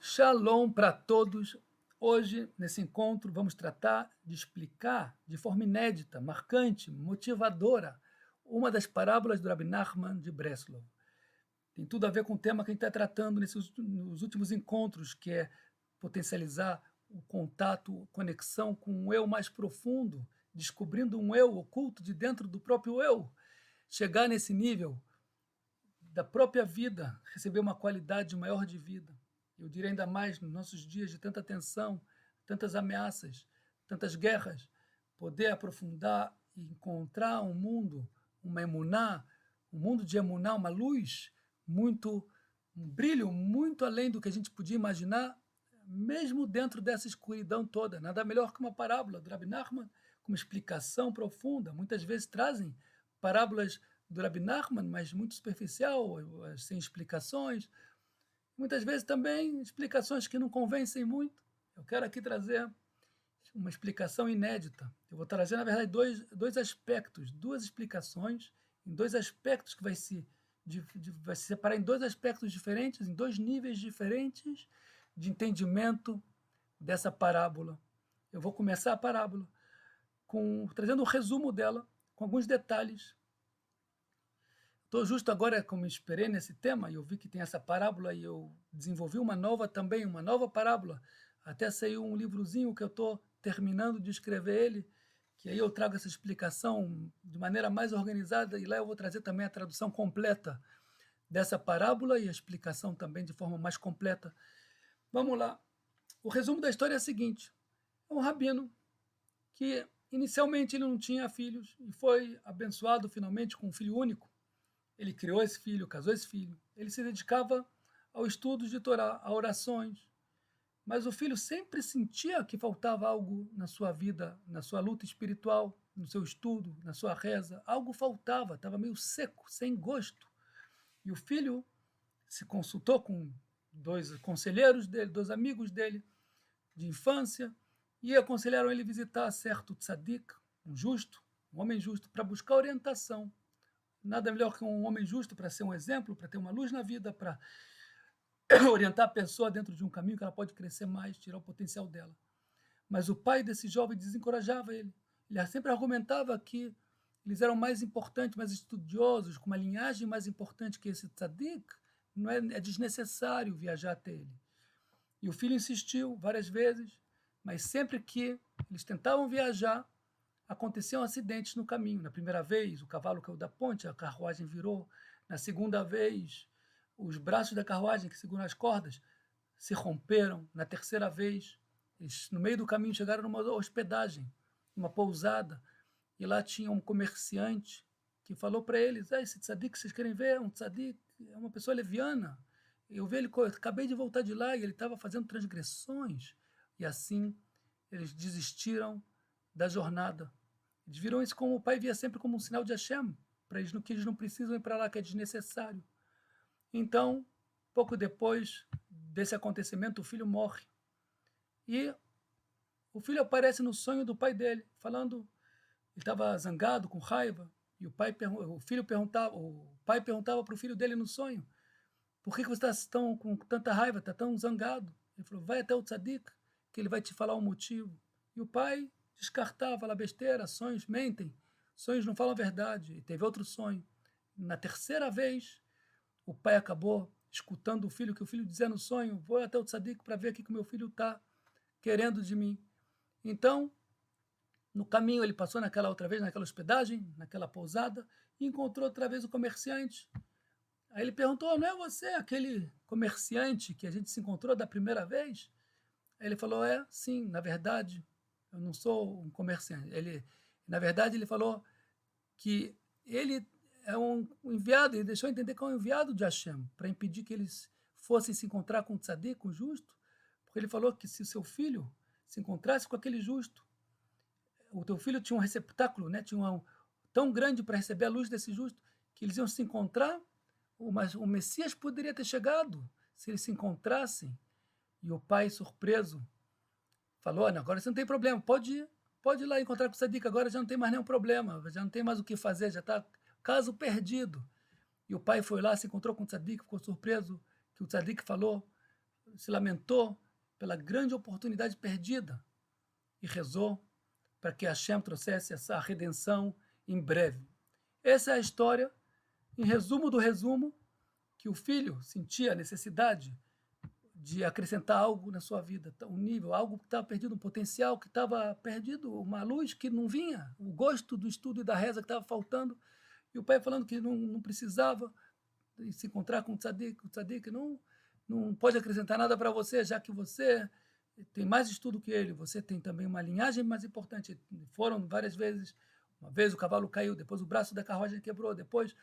Shalom para todos. Hoje, nesse encontro, vamos tratar de explicar de forma inédita, marcante, motivadora, uma das parábolas do Rabbi Nachman de Breslov. Tem tudo a ver com o tema que a gente está tratando nos últimos encontros, que é potencializar o contato, conexão com um eu mais profundo, descobrindo um eu oculto de dentro do próprio eu. Chegar nesse nível da própria vida, receber uma qualidade maior de vida. Eu diria ainda mais nos nossos dias de tanta tensão, tantas ameaças, tantas guerras, poder aprofundar e encontrar um mundo, uma emuná, um mundo de emuná, uma luz muito, um brilho muito além do que a gente podia imaginar, mesmo dentro dessa escuridão toda. Nada melhor que uma parábola do Rabbi Nachman, com uma explicação profunda. Muitas vezes trazem parábolas do Rabbi Nachman, mas muito superficial, sem explicações. Muitas vezes também explicações que não convencem muito. Eu quero aqui trazer uma explicação inédita. Eu vou trazer, na verdade, dois aspectos, duas explicações, em dois aspectos que vai se separar em dois aspectos diferentes, em dois níveis diferentes de entendimento dessa parábola. Eu vou começar a parábola trazendo um resumo dela, com alguns detalhes. Estou justo agora, como esperei nesse tema, e eu vi que tem essa parábola, e eu desenvolvi uma nova parábola. Até saiu um livrozinho que eu estou terminando de escrever ele, que aí eu trago essa explicação de maneira mais organizada, e lá eu vou trazer também a tradução completa dessa parábola e a explicação também de forma mais completa. Vamos lá. O resumo da história é o seguinte: é um rabino que inicialmente ele não tinha filhos e foi abençoado finalmente com um filho único. Ele criou esse filho, casou esse filho. Ele se dedicava ao estudo de Torá, a orações. Mas o filho sempre sentia que faltava algo na sua vida, na sua luta espiritual, no seu estudo, na sua reza. Algo faltava, estava meio seco, sem gosto. E o filho se consultou com dois conselheiros dele, dois amigos dele de infância, e aconselharam ele visitar certo tzadik, um homem justo, para buscar orientação. Nada melhor que um homem justo para ser um exemplo, para ter uma luz na vida, para orientar a pessoa dentro de um caminho que ela pode crescer mais, tirar o potencial dela. Mas o pai desse jovem desencorajava ele. Ele sempre argumentava que eles eram mais importantes, mais estudiosos, com uma linhagem mais importante que esse tzadik. Não é desnecessário viajar até ele. E o filho insistiu várias vezes, mas sempre que eles tentavam viajar, aconteciam acidentes no caminho. Na primeira vez, o cavalo caiu da ponte, a carruagem virou. Na segunda vez, os braços da carruagem que seguram as cordas se romperam. Na terceira vez, eles, no meio do caminho, chegaram numa hospedagem, numa pousada, e lá tinha um comerciante que falou para eles: esse tzadik que vocês querem ver é um tzadik, é uma pessoa leviana. Eu vi ele, acabei de voltar de lá e ele estava fazendo transgressões. E assim, eles desistiram da jornada. Eles viram isso como o pai via sempre como um sinal de Hashem, para eles que eles não precisam ir para lá, que é desnecessário. Então, pouco depois desse acontecimento, o filho morre. E o filho aparece no sonho do pai dele, falando, ele estava zangado, com raiva, e o pai perguntava para o filho dele no sonho: por que você está com tanta raiva, está tão zangado? Ele falou: vai até o tzadik, que ele vai te falar o motivo. E o pai descartava, fala besteira, sonhos mentem, sonhos não falam a verdade. E teve outro sonho. Na terceira vez, o pai acabou escutando o filho, que o filho dizia no sonho: vou até o tzadik para ver o que o meu filho está querendo de mim. Então, no caminho, ele passou naquela outra vez, naquela hospedagem, naquela pousada, e encontrou outra vez o comerciante. Aí ele perguntou: não é você aquele comerciante que a gente se encontrou da primeira vez? Aí ele falou: sim, na verdade, eu não sou um comerciante. Na verdade, ele falou que ele é um enviado, ele deixou entender que é um enviado de Hashem, para impedir que eles fossem se encontrar com o tzadik, com o justo, porque ele falou que se o seu filho se encontrasse com aquele justo, o teu filho tinha um receptáculo, né, tão grande para receber a luz desse justo, que eles iam se encontrar, mas o Messias poderia ter chegado se eles se encontrassem. E o pai, surpreso, falou: agora você não tem problema, pode ir lá encontrar com o tzadik, agora já não tem mais nenhum problema, já não tem mais o que fazer, já está caso perdido. E o pai foi lá, se encontrou com o tzadik, ficou surpreso que o tzadik falou: se lamentou pela grande oportunidade perdida e rezou para que Hashem trouxesse essa redenção em breve. Essa é a história, em resumo do resumo, que o filho sentia a necessidade de acrescentar algo na sua vida, um nível, algo que estava perdido, um potencial que estava perdido, uma luz que não vinha, o gosto do estudo e da reza que estava faltando, e o pai falando que não precisava se encontrar com o tzadik não pode acrescentar nada para você, já que você tem mais estudo que ele, você tem também uma linhagem mais importante. Foram várias vezes, uma vez o cavalo caiu, depois o braço da carruagem quebrou, depois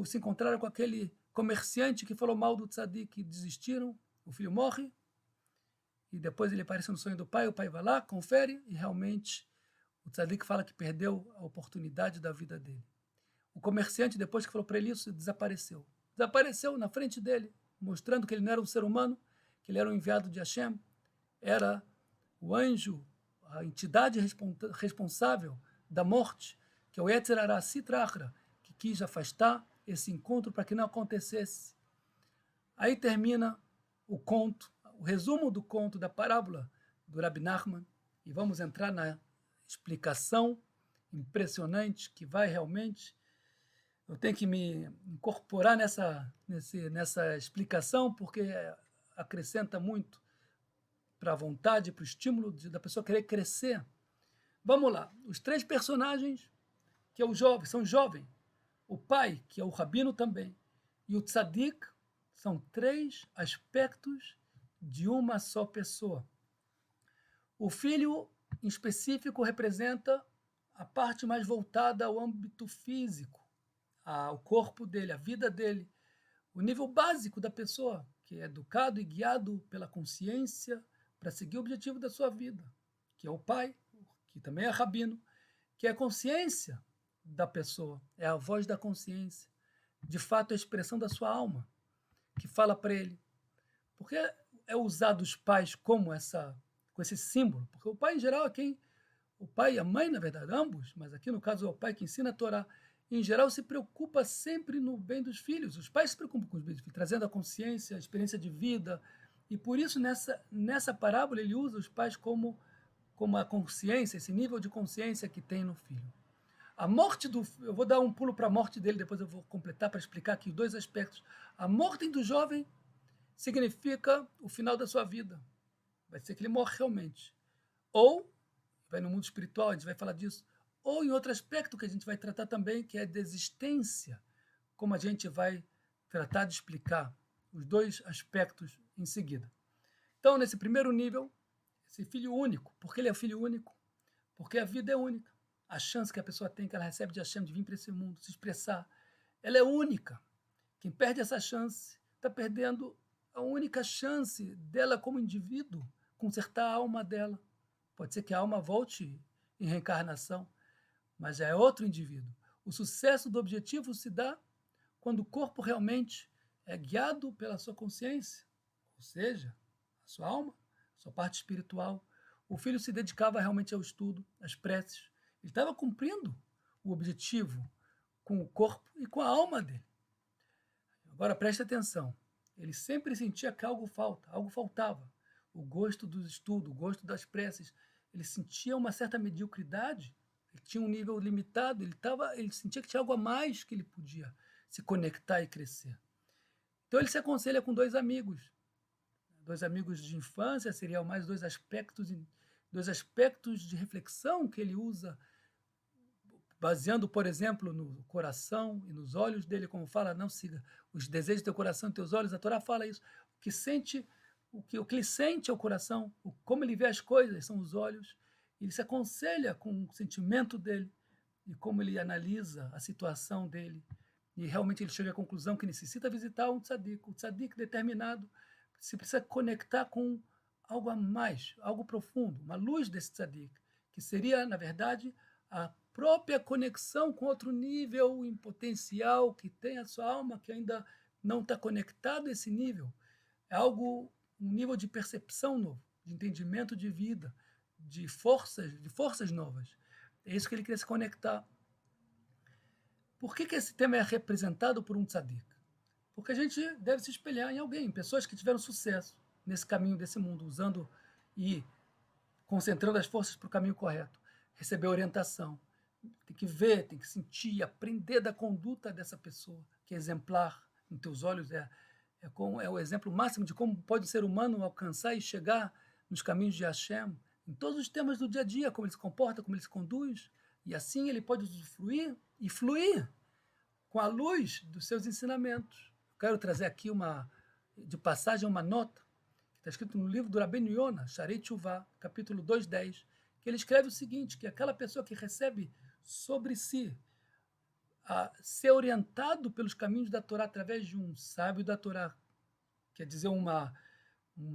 se encontraram com aquele comerciante que falou mal do tzadik, desistiram, o filho morre, e depois ele aparece no sonho do pai, o pai vai lá, confere, e realmente o tzadik fala que perdeu a oportunidade da vida dele. O comerciante, depois que falou para ele isso, desapareceu. Desapareceu na frente dele, mostrando que ele não era um ser humano, que ele era um enviado de Hashem, era o anjo, a entidade responsável da morte, que é o Yetzer Hara Sitra Achra, que quis afastar esse encontro para que não acontecesse. Aí termina o conto, o resumo do conto da parábola do Rabbi Nachman, e vamos entrar na explicação impressionante que vai realmente... Eu tenho que me incorporar nessa explicação, porque acrescenta muito para a vontade, para o estímulo da pessoa querer crescer. Vamos lá. Os três personagens, que é o jovem, são jovens. O pai, que é o rabino também, e o tzadik, são três aspectos de uma só pessoa. O filho, em específico, representa a parte mais voltada ao âmbito físico, o corpo dele, a vida dele, o nível básico da pessoa, que é educado e guiado pela consciência para seguir o objetivo da sua vida, que é o pai, que também é rabino, que é a consciência da pessoa, é a voz da consciência, de fato a expressão da sua alma, que fala para ele. Por que é usado os pais com esse símbolo? Porque o pai, em geral, é quem... O pai e a mãe, na verdade, ambos, mas aqui no caso é o pai que ensina a Torá, em geral, se preocupa sempre no bem dos filhos. Os pais se preocupam com os bens dos filhos, trazendo a consciência, a experiência de vida. E por isso, nessa parábola, ele usa os pais como a consciência, esse nível de consciência que tem no filho. A morte do... Eu vou dar um pulo para a morte dele, depois eu vou completar para explicar aqui dois aspectos. A morte do jovem significa o final da sua vida. Vai ser que ele morre realmente. Ou, vai no mundo espiritual, a gente vai falar disso, ou em outro aspecto que a gente vai tratar também, que é a desistência, como a gente vai tratar de explicar os dois aspectos em seguida. Então, nesse primeiro nível, esse filho único, por que ele é filho único? Porque a vida é única. A chance que a pessoa tem, que ela recebe de Hashem, de vir para esse mundo, se expressar, ela é única. Quem perde essa chance está perdendo a única chance dela como indivíduo consertar a alma dela. Pode ser que a alma volte em reencarnação, mas já é outro indivíduo. O sucesso do objetivo se dá quando o corpo realmente é guiado pela sua consciência, ou seja, a sua alma, a sua parte espiritual. O filho se dedicava realmente ao estudo, às preces. Ele estava cumprindo o objetivo com o corpo e com a alma dele. Agora preste atenção. Ele sempre sentia que algo faltava. O gosto do estudo, o gosto das preces. Ele sentia uma certa mediocridade. Ele tinha um nível limitado, ele sentia que tinha algo a mais que ele podia se conectar e crescer. Então ele se aconselha com dois amigos de infância, seriam mais dois aspectos de reflexão que ele usa, baseando, por exemplo, no coração e nos olhos dele, como fala, não siga os desejos do teu coração e teus olhos, a Torá fala isso, o que ele sente é o coração, como ele vê as coisas são os olhos. Ele se aconselha com o sentimento dele e como ele analisa a situação dele. E realmente ele chega à conclusão que necessita visitar um tzadik. O tzadik determinado se precisa conectar com algo a mais, algo profundo, uma luz desse tzadik, que seria, na verdade, a própria conexão com outro nível em potencial que tem a sua alma, que ainda não está conectado a esse nível. É um nível de percepção novo, de entendimento de vida, de forças novas. É isso que ele quer se conectar. Por que esse tema é representado por um tzadik? Porque a gente deve se espelhar em alguém, em pessoas que tiveram sucesso nesse caminho desse mundo, usando e concentrando as forças para o caminho correto. Receber orientação. Tem que ver, tem que sentir, aprender da conduta dessa pessoa, que é exemplar. Em teus olhos é o exemplo máximo de como pode o ser humano alcançar e chegar nos caminhos de Hashem, em todos os temas do dia a dia, como ele se comporta, como ele se conduz, e assim ele pode usufruir e fluir com a luz dos seus ensinamentos. Quero trazer aqui de passagem uma nota que está escrito no livro do Rabbeinu Yonah, Sharei Teshuvah, capítulo 2:10, que ele escreve o seguinte, que aquela pessoa que recebe sobre si a ser orientado pelos caminhos da Torá através de um sábio da Torá, quer dizer, uma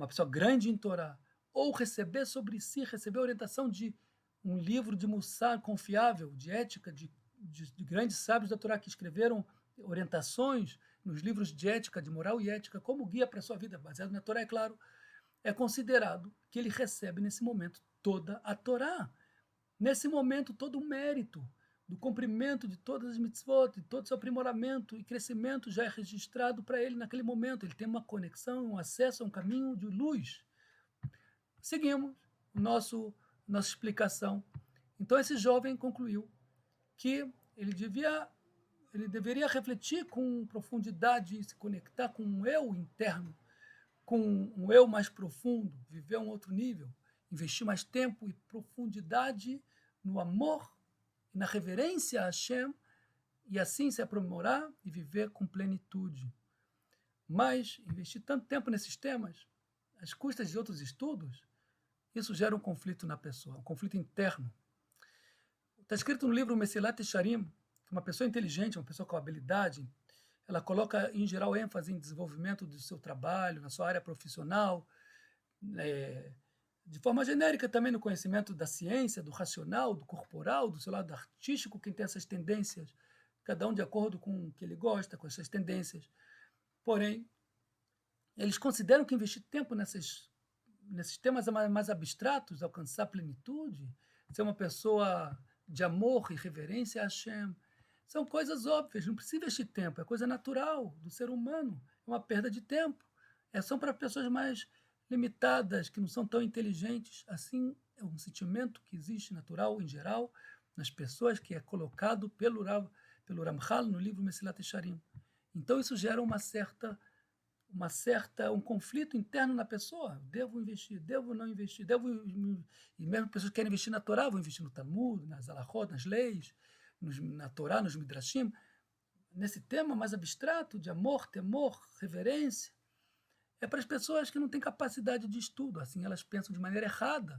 pessoa grande em Torá, ou receber a orientação de um livro de Mussar confiável, de ética, de grandes sábios da Torá que escreveram orientações nos livros de ética, de moral e ética, como guia para a sua vida, baseado na Torá, é claro, é considerado que ele recebe nesse momento toda a Torá. Nesse momento, todo o mérito do cumprimento de todas as mitzvot, de todo o seu aprimoramento e crescimento já é registrado para ele naquele momento. Ele tem uma conexão, um acesso a um caminho de luz. Seguimos nossa explicação. Então, esse jovem concluiu que ele deveria refletir com profundidade e se conectar com um eu interno, com um eu mais profundo, viver um outro nível, investir mais tempo e profundidade no amor e na reverência a Hashem, e assim se aprimorar e viver com plenitude. Mas investir tanto tempo nesses temas, às custas de outros estudos, isso gera um conflito na pessoa, um conflito interno. Está escrito no livro Mesilat Yesharim que uma pessoa inteligente, uma pessoa com habilidade, ela coloca, em geral, ênfase em desenvolvimento do seu trabalho, na sua área profissional, de forma genérica também no conhecimento da ciência, do racional, do corporal, do seu lado artístico, quem tem essas tendências, cada um de acordo com o que ele gosta, com essas tendências. Porém, eles consideram que investir tempo nesses temas mais abstratos, alcançar plenitude, ser uma pessoa de amor e reverência a Hashem, são coisas óbvias, não precisa investir tempo, é coisa natural do ser humano, é uma perda de tempo. São para pessoas mais limitadas, que não são tão inteligentes. Assim, é um sentimento que existe natural, em geral, nas pessoas, que é colocado pelo Ramchal no livro Mesilat Yesharim. Então, isso gera um conflito interno na pessoa. Devo investir, devo não investir, e mesmo pessoas que querem investir na Torá, vão investir no Talmud, nas Alachot, nas leis, na Torá, nos Midrashim, nesse tema mais abstrato de amor, temor, reverência. É para as pessoas que não têm capacidade de estudo, assim elas pensam de maneira errada.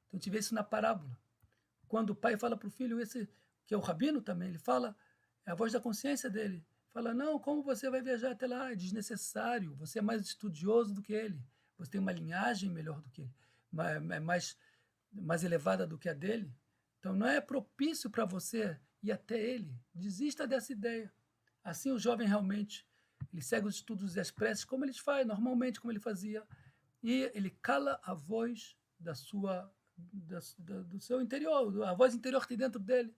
Então a gente vê isso na parábola. Quando o pai fala para o filho, esse que é o rabino também, ele fala, é a voz da consciência dele, fala, não, como você vai viajar até lá? É desnecessário, você é mais estudioso do que ele, você tem uma linhagem melhor do que ele, mais elevada do que a dele, então não é propício para você ir até ele, desista dessa ideia. Assim o jovem realmente, ele segue os estudos e as preces como ele faz, normalmente como ele fazia, e ele cala a voz do seu interior, a voz interior que tem dentro dele,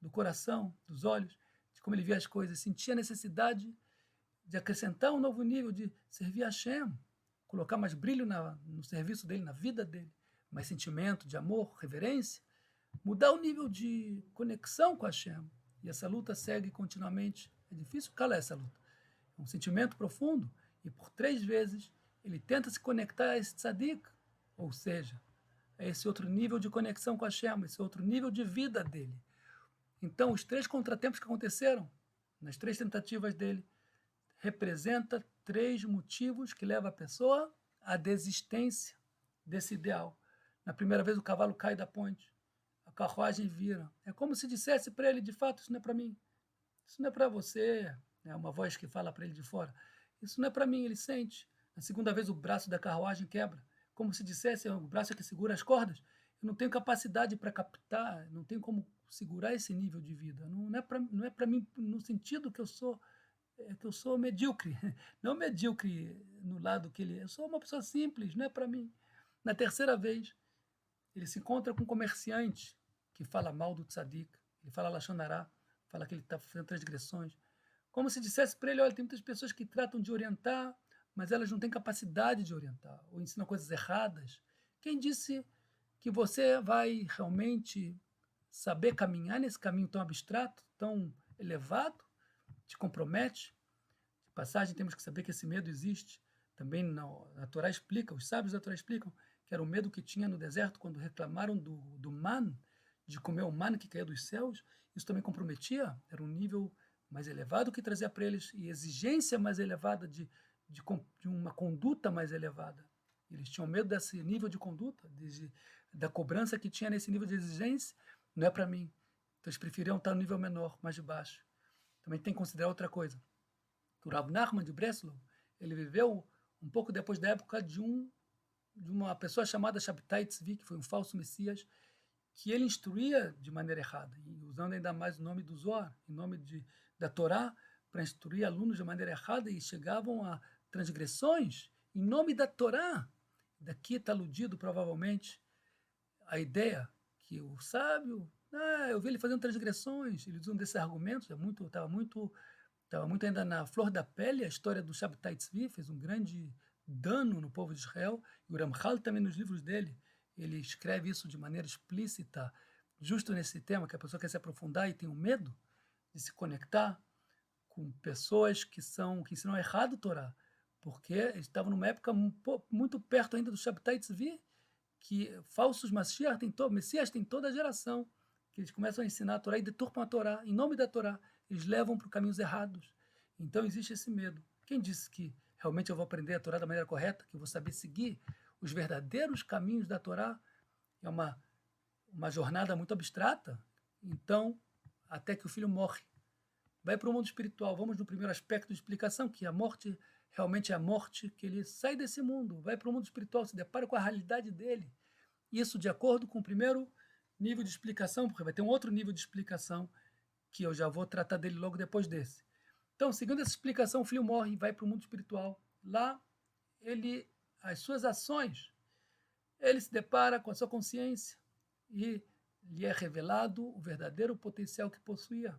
do coração, dos olhos, de como ele via as coisas, sentia a necessidade de acrescentar um novo nível, de servir a Hashem, colocar mais brilho no serviço dele, na vida dele, mais sentimento de amor, reverência, mudar o nível de conexão com a Hashem. E essa luta segue continuamente. É difícil calar essa luta. É um sentimento profundo. E por 3 vezes ele tenta se conectar a esse tzadik, ou seja, a esse outro nível de conexão com a Hashem, esse outro nível de vida dele. Então, os 3 contratempos que aconteceram nas 3 tentativas dele representa 3 motivos que levam a pessoa à desistência desse ideal. Na primeira vez, o cavalo cai da ponte, a carruagem vira. É como se dissesse para ele, de fato, isso não é para mim, isso não é para você. É uma voz que fala para ele de fora, isso não é para mim, ele sente. Na segunda vez, o braço da carruagem quebra, como se dissesse, o braço é que segura as cordas, eu não tenho capacidade para captar, não tenho como segurar esse nível de vida, não é para mim no sentido que eu sou medíocre, não medíocre no lado que ele é, eu sou uma pessoa simples, não é para mim. Na terceira vez, ele se encontra com um comerciante que fala mal do tzadik, ele fala lashon hará, fala que ele está fazendo transgressões. como se dissesse para ele, olha, tem muitas pessoas que tratam de orientar, mas elas não têm capacidade de orientar, ou ensinam coisas erradas. Quem disse que você vai realmente saber caminhar nesse caminho tão abstrato, tão elevado, te compromete? De passagem, temos que saber que esse medo existe. Também na Torá explica, os sábios da Torá explicam, que era o medo que tinha no deserto quando reclamaram do man, de comer o man que caía dos céus. Isso também comprometia, era um nível mais elevado que trazia para eles, e exigência mais elevada de uma conduta mais elevada. Eles tinham medo desse nível de conduta, da cobrança que tinha nesse nível de exigência. Não é para mim. Então eles preferiam estar no nível menor, mais de baixo. Também tem que considerar outra coisa. O Rav Nachman de Breslov, ele viveu um pouco depois da época de uma pessoa chamada Shabtai Tzvi, que foi um falso messias, que ele instruía de maneira errada, e usando ainda mais o nome do Zohar, em nome da Torá, para instruir alunos de maneira errada, e chegavam a transgressões em nome da Torá. Daqui está aludido, provavelmente, a ideia que o sábio, eu vi ele fazendo transgressões, eles usam desses argumentos, estava muito ainda na flor da pele a história do Shabtai Tzvi, fez um grande dano no povo de Israel, e o Ramchal também nos livros dele, ele escreve isso de maneira explícita, justo nesse tema, que a pessoa quer se aprofundar e tem um medo de se conectar com pessoas que ensinam errado o Torá, porque estavam numa época muito perto ainda do Shabtai Tzvi, que falsos messias têm toda a geração, que eles começam a ensinar a Torá e deturpam a Torá, em nome da Torá, eles levam para caminhos errados. Então existe esse medo. Quem disse que realmente eu vou aprender a Torá da maneira correta, que eu vou saber seguir os verdadeiros caminhos da Torá? É uma jornada muito abstrata. Então, até que o filho morre. Vai para o mundo espiritual. Vamos no primeiro aspecto de explicação, que a morte realmente é a morte, que ele sai desse mundo, vai para o mundo espiritual, se depara com a realidade dele. Isso de acordo com o primeiro nível de explicação, porque vai ter um outro nível de explicação que eu já vou tratar dele logo depois desse. Então, seguindo essa explicação, o filho morre e vai para o mundo espiritual. Lá, as suas ações, ele se depara com a sua consciência e lhe é revelado o verdadeiro potencial que possuía.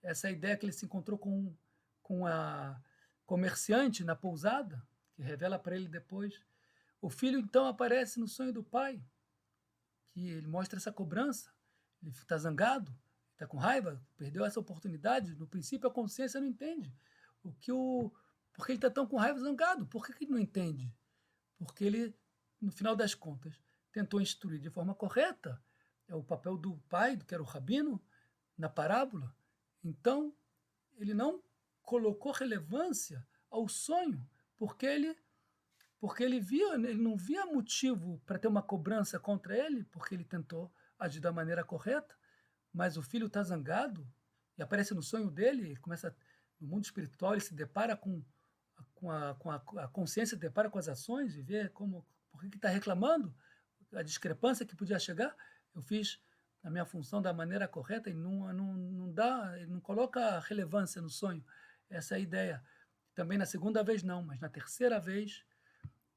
Essa ideia que ele se encontrou com a comerciante na pousada, que revela para ele depois. O filho, então, aparece no sonho do pai, que ele mostra essa cobrança, ele está zangado, está com raiva, perdeu essa oportunidade. No princípio, a consciência não entende porque ele está tão com raiva, zangado. Por que ele não entende? Porque ele, no final das contas, tentou instruir de forma correta. É o papel do pai, que era o rabino, na parábola. Então, ele não colocou relevância ao sonho, porque ele não via motivo para ter uma cobrança contra ele, porque ele tentou agir da maneira correta, mas o filho está zangado e aparece no sonho dele, ele começa no mundo espiritual, ele se depara a consciência, se depara com as ações e vê por que está reclamando, a discrepância que podia chegar. Eu fiz a minha função da maneira correta e não dá, ele não coloca relevância no sonho. Essa é a ideia. Também na segunda vez não, mas na terceira vez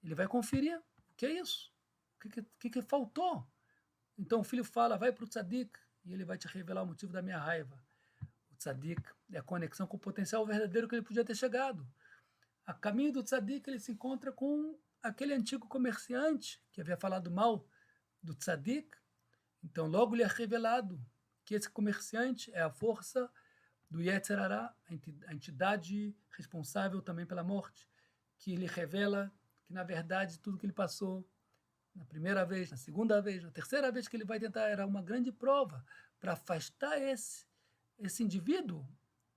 ele vai conferir o que é isso, o que faltou. Então o filho fala, vai para o tzadik, e ele vai te revelar o motivo da minha raiva. O tzadik é a conexão com o potencial verdadeiro que ele podia ter chegado. A caminho do tzadik, ele se encontra com aquele antigo comerciante que havia falado mal do tzadik. Então logo lhe é revelado que esse comerciante é a força do Yetzer Hara, a entidade responsável também pela morte, que lhe revela que, na verdade, tudo que ele passou na primeira vez, na segunda vez, na terceira vez que ele vai tentar, era uma grande prova para afastar esse indivíduo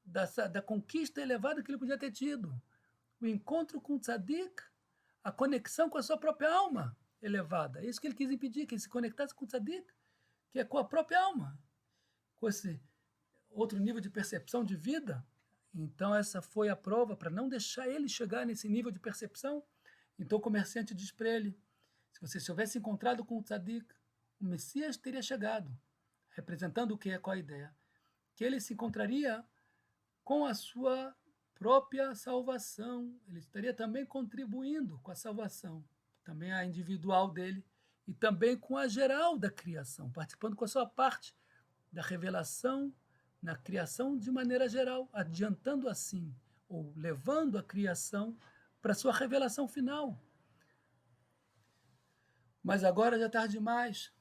da conquista elevada que ele podia ter tido. O encontro com o tzadik, a conexão com a sua própria alma elevada. É isso que ele quis impedir, que ele se conectasse com o tzadik, que é com a própria alma, com esse outro nível de percepção de vida. Então essa foi a prova para não deixar ele chegar nesse nível de percepção. Então o comerciante diz para ele, se você se tivesse encontrado com o tzadik, o Messias teria chegado, representando o que é, qual a ideia? Que ele se encontraria com a sua própria salvação, ele estaria também contribuindo com a salvação, também a individual dele, e também com a geral da criação, participando com a sua parte da revelação na criação de maneira geral, adiantando assim, ou levando a criação para sua revelação final. Mas agora já é tarde demais.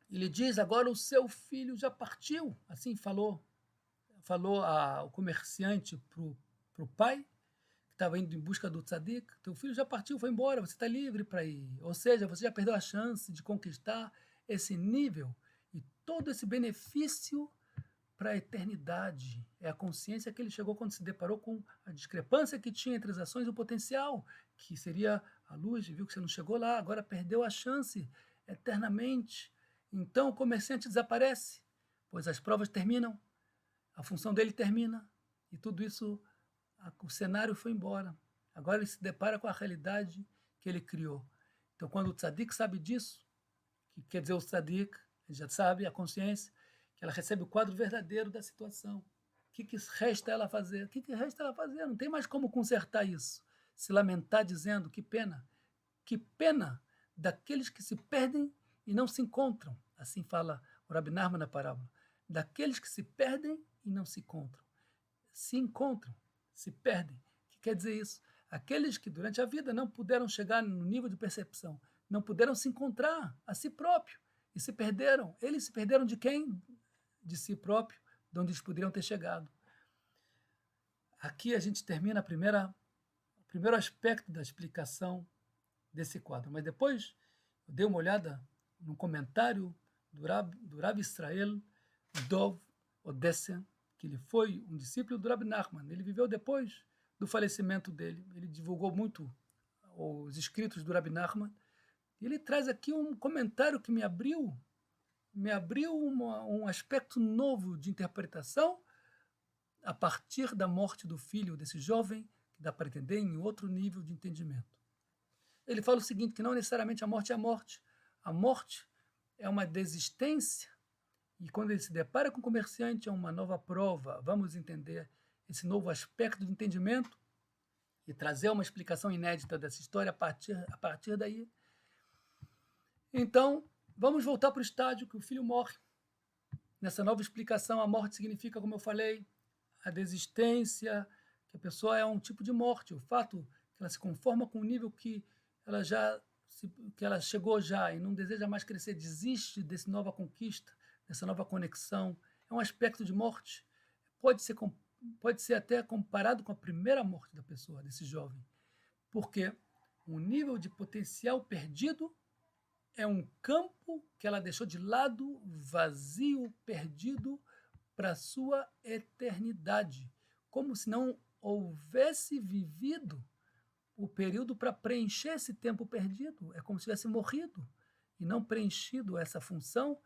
Ele diz, agora o seu filho já partiu. Assim falou o comerciante para o pai, que estava indo em busca do tzadik. Teu filho já partiu, foi embora, você está livre para ir. Ou seja, você já perdeu a chance de conquistar esse nível e todo esse benefício para a eternidade. É a consciência que ele chegou quando se deparou com a discrepância que tinha entre as ações e o potencial, que seria a luz, viu que você não chegou lá, agora perdeu a chance eternamente. Então o comerciante desaparece, pois as provas terminam, a função dele termina, e tudo isso, o cenário foi embora. Agora ele se depara com a realidade que ele criou. Então quando o tzadik sabe disso, que quer dizer o tzadik, ele já sabe, a consciência, que ela recebe o quadro verdadeiro da situação. O que resta ela fazer? O que resta ela fazer? Não tem mais como consertar isso. Se lamentar dizendo, que pena daqueles que se perdem e não se encontram. Assim fala o Rabi Nachman na parábola. Daqueles que se perdem e não se encontram. Se encontram, se perdem. O que quer dizer isso? Aqueles que durante a vida não puderam chegar no nível de percepção, não puderam se encontrar a si próprio e se perderam. Eles se perderam de quem? De si próprio, de onde eles poderiam ter chegado. Aqui a gente termina o primeiro aspecto da explicação desse quadro. Mas depois eu dei uma olhada no comentário do Rav Israel Dov Odessa, que ele foi um discípulo do Rabi Nachman. Ele viveu depois do falecimento dele. Ele divulgou muito os escritos do Rabi Nachman. E ele traz aqui um comentário que me abriu um aspecto novo de interpretação a partir da morte do filho desse jovem, que dá para entender em outro nível de entendimento. Ele fala o seguinte, que não necessariamente a morte é a morte. A morte é uma desistência, e quando ele se depara com o comerciante é uma nova prova. Vamos entender esse novo aspecto de entendimento e trazer uma explicação inédita dessa história a partir daí. Então, vamos voltar para o estádio que o filho morre. Nessa nova explicação, a morte significa, como eu falei, a desistência, que a pessoa é um tipo de morte. O fato que ela se conforma com o nível que ela chegou já e não deseja mais crescer, desiste dessa nova conquista, dessa nova conexão. É um aspecto de morte. Pode ser até comparado com a primeira morte da pessoa, desse jovem. Porque o nível de potencial perdido é um campo que ela deixou de lado, vazio, perdido, para a sua eternidade, como se não houvesse vivido o período para preencher esse tempo perdido. É como se tivesse morrido e não preenchido essa função.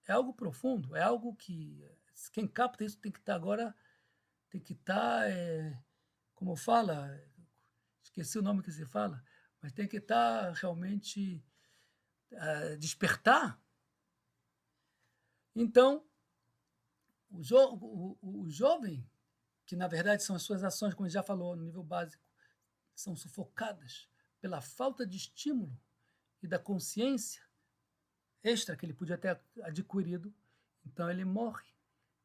É algo profundo, é algo que quem capta isso tem que estar agora, como fala, esqueci o nome que se fala, mas tem que estar realmente despertar. Então, o jovem, que na verdade são as suas ações, como a gente já falou, no nível básico, são sufocadas pela falta de estímulo e da consciência extra que ele podia ter adquirido, então ele morre.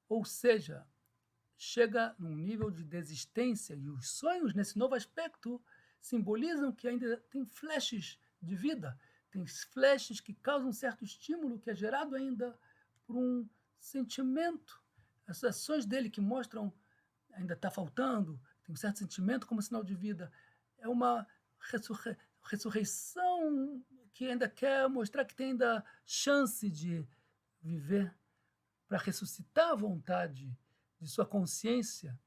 Ou seja, chega num nível de desistência, e os sonhos, nesse novo aspecto, simbolizam que ainda tem flashes de vida, tem flashes que causam certo estímulo que é gerado ainda por um sentimento. As ações dele que mostram ainda está faltando, tem um certo sentimento como sinal de vida. É uma ressurreição que ainda quer mostrar que tem ainda chance de viver, para ressuscitar a vontade de sua consciência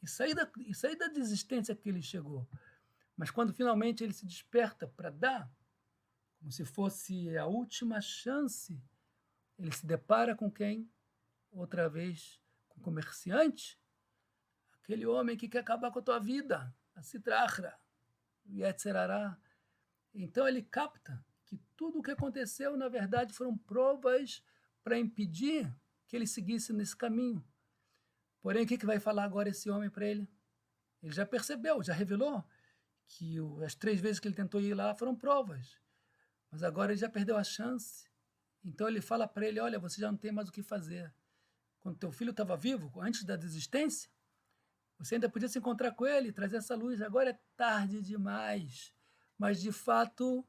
e sair da desistência que ele chegou. Mas quando finalmente ele se desperta para dar, como se fosse a última chance, ele se depara com quem? Outra vez com o comerciante, aquele homem que quer acabar com a tua vida, a Sitrachra, o Yetzerará. Então ele capta que tudo o que aconteceu, na verdade, foram provas para impedir que ele seguisse nesse caminho. Porém, o que vai falar agora esse homem para ele? Ele já percebeu, já revelou que as 3 vezes que ele tentou ir lá foram provas. Mas agora ele já perdeu a chance. Então ele fala para ele, olha, você já não tem mais o que fazer. quando teu filho estava vivo, antes da desistência, você ainda podia se encontrar com ele, trazer essa luz. Agora é tarde demais. Mas, de fato,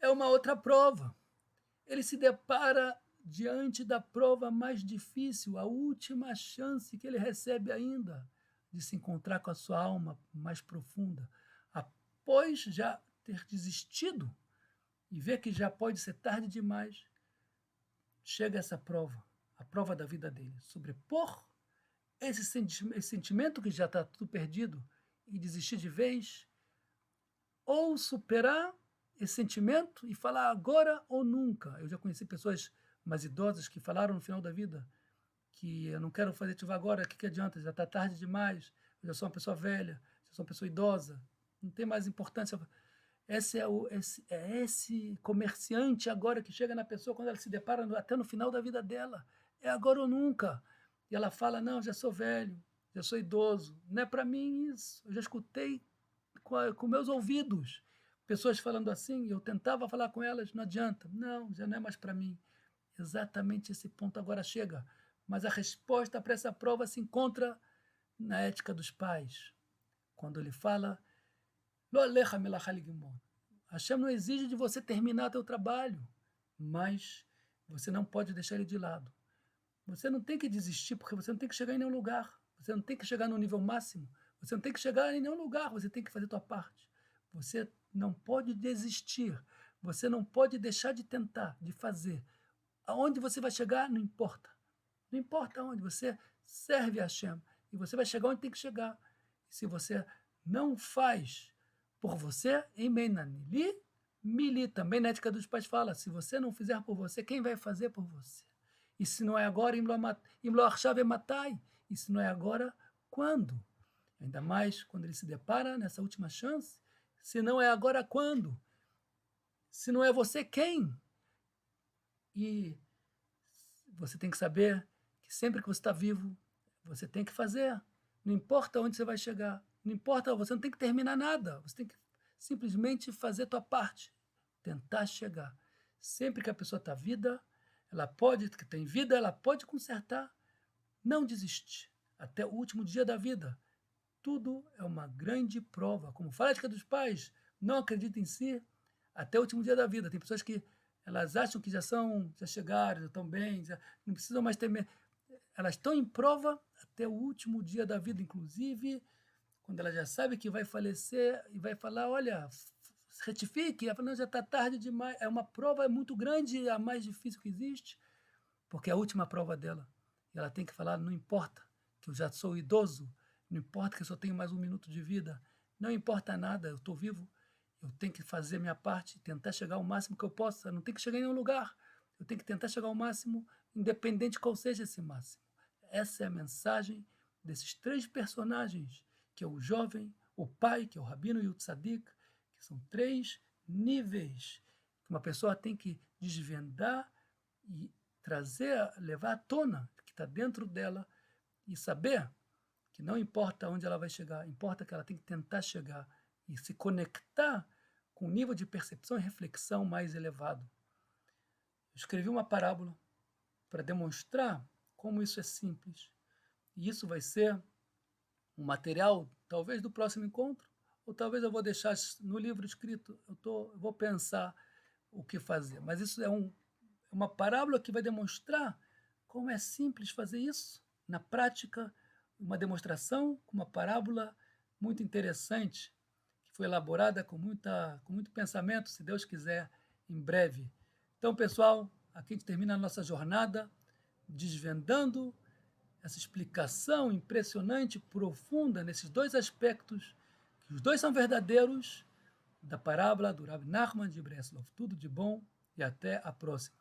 é uma outra prova. Ele se depara diante da prova mais difícil, a última chance que ele recebe ainda de se encontrar com a sua alma mais profunda. Após já ter desistido e ver que já pode ser tarde demais, chega essa prova, a prova da vida dele. Sobrepor esse sentimento que já está tudo perdido e desistir de vez, ou superar esse sentimento e falar agora ou nunca. Eu já conheci pessoas mais idosas que falaram no final da vida que eu não quero fazer ativar agora, o que adianta? Já está tarde demais, eu já sou uma pessoa velha, já sou uma pessoa idosa, não tem mais importância. Esse comerciante agora que chega na pessoa quando ela se depara até no final da vida dela. É agora ou nunca. E ela fala, não, já sou velho, já sou idoso. Não é para mim isso. Eu já escutei com meus ouvidos pessoas falando assim, eu tentava falar com elas, não adianta. Não, já não é mais para mim. Exatamente esse ponto agora chega. Mas a resposta para essa prova se encontra na ética dos pais. Quando ele fala, Hashem não exige de você terminar teu trabalho, mas você não pode deixar ele de lado. Você não tem que desistir, porque você não tem que chegar em nenhum lugar. Você não tem que chegar no nível máximo. Você não tem que chegar em nenhum lugar. Você tem que fazer a tua parte. Você não pode desistir. Você não pode deixar de tentar, de fazer. Aonde você vai chegar, não importa. Não importa aonde. Você serve a Hashem. E você vai chegar onde tem que chegar. E se você não faz por você, em Meinanili, Mili, também na ética dos pais fala, se você não fizer por você, quem vai fazer por você? E se não é agora, Imlo Achav Matai. E se não é agora, quando? Ainda mais quando ele se depara nessa última chance. Se não é agora, quando? Se não é você, quem? E você tem que saber que sempre que você está vivo, você tem que fazer. Não importa onde você vai chegar. Não importa, você não tem que terminar nada. Você tem que simplesmente fazer a tua parte. Tentar chegar. Sempre que a pessoa está viva, que tem vida, ela pode consertar. Não desiste. Até o último dia da vida. Tudo é uma grande prova. Como fala a ética dos pais, não acredita em si até o último dia da vida. Tem pessoas que elas acham que já chegaram, já estão bem, já não precisam mais ter medo. Elas estão em prova até o último dia da vida, inclusive quando ela já sabe que vai falecer e vai falar, olha, retifique, ela fala, não, já está tarde demais. É uma prova muito grande, a mais difícil que existe, porque é a última prova dela. E ela tem que falar, não importa que eu já sou idoso, não importa que eu só tenho mais 1 minuto de vida, não importa nada, eu estou vivo, eu tenho que fazer minha parte, tentar chegar ao máximo que eu possa, não tenho que chegar em nenhum lugar, eu tenho que tentar chegar ao máximo, independente qual seja esse máximo. Essa é a mensagem desses 3 personagens, que é o jovem, o pai, que é o Rabino, e o Tzadik, que são 3 níveis que uma pessoa tem que desvendar e trazer, levar à tona, que está dentro dela, e saber que não importa onde ela vai chegar, importa que ela tem que tentar chegar e se conectar com um nível de percepção e reflexão mais elevado. Eu escrevi uma parábola para demonstrar como isso é simples. E isso vai ser um material, talvez, do próximo encontro, ou talvez eu vou deixar no livro escrito, eu vou pensar o que fazer. Mas isso é uma parábola que vai demonstrar como é simples fazer isso. Na prática, uma demonstração com uma parábola muito interessante, que foi elaborada com muito pensamento, se Deus quiser, em breve. Então, pessoal, aqui a gente termina a nossa jornada desvendando essa explicação impressionante, profunda, nesses 2 aspectos, que os 2 são verdadeiros, da parábola do Rabi Nachman de Breslov. Tudo de bom e até a próxima.